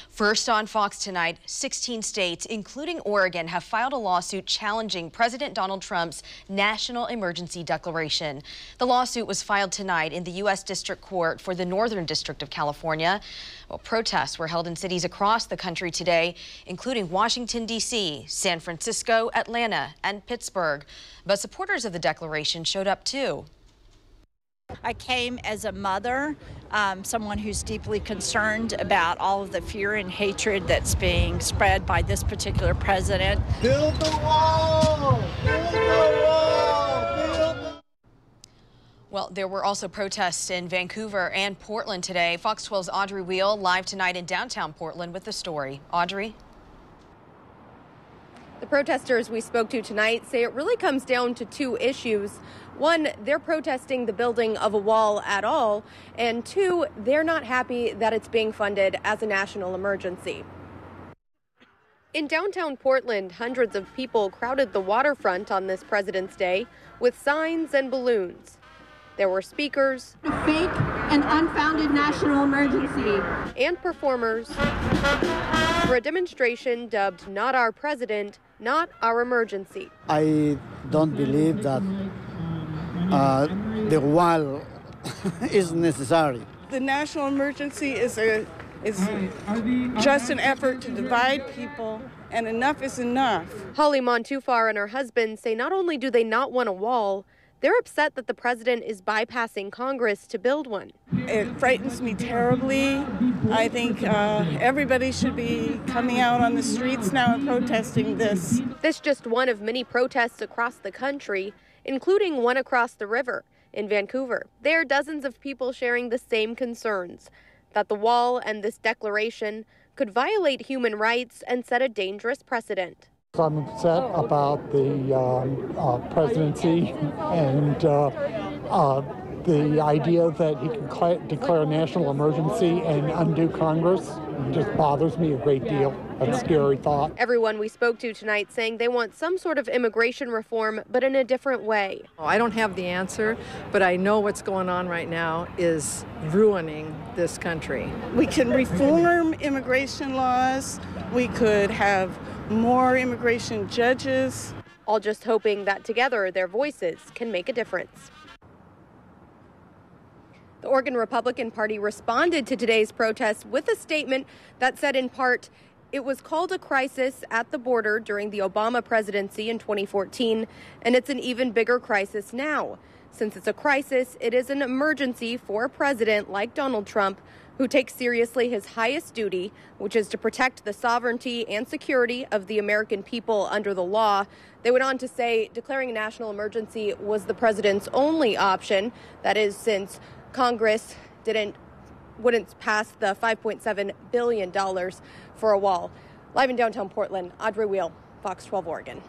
First on Fox tonight, 16 states, including Oregon, have filed a lawsuit challenging President Donald Trump's national emergency declaration. The lawsuit was filed tonight in the U.S. District Court for the Northern District of California. Well, protests were held in cities across the country today, including Washington, D.C., San Francisco, Atlanta, and Pittsburgh. But supporters of the declaration showed up too. I came as a mother, someone who's deeply concerned about all of the fear and hatred that's being spread by this particular president. Build the wall! Build the wall! Build the... Well, there were also protests in Vancouver and Portland today. Fox 12's Audrey WEIL live tonight in downtown Portland with the story. Audrey? The protesters we spoke to tonight say it really comes down to two issues. One, they're protesting the building of a wall at all, and two, they're not happy that it's being funded as a national emergency. In downtown Portland, hundreds of people crowded the waterfront on this President's Day with signs and balloons. There were speakers, a fake and unfounded national emergency, and performers for a demonstration dubbed "Not Our President, Not Our Emergency." I don't believe that the wall is necessary. The national emergency is just an effort to divide people, and enough is enough. Holly Montufar and her husband say not only do they not want a wall, they're upset that the president is bypassing Congress to build one. It frightens me terribly. I think everybody should be coming out on the streets now and protesting this. This is just one of many protests across the country, including one across the river in Vancouver. There are dozens of people sharing the same concerns, that the wall and this declaration could violate human rights and set a dangerous precedent. I'm upset about the presidency and the idea that he can declare a national emergency and undo Congress. It just bothers me a great deal. That's a scary thought. Everyone we spoke to tonight saying they want some sort of immigration reform, but in a different way. I don't have the answer, but I know what's going on right now is ruining this country. We can reform immigration laws. We could have more immigration judges. All just hoping that together their voices can make a difference. The Oregon Republican Party responded to today's protest with a statement that said in part, it was called a crisis at the border during the Obama presidency in 2014, and it's an even bigger crisis now. Since it's a crisis, it is an emergency for a president like Donald Trump, who takes seriously his highest duty, which is to protect the sovereignty and security of the American people under the law. They went on to say declaring a national emergency was the president's only option. That is, since Congress wouldn't pass the $5.7 billion for a wall. Live in downtown Portland, Audrey WEIL, Fox 12 Oregon.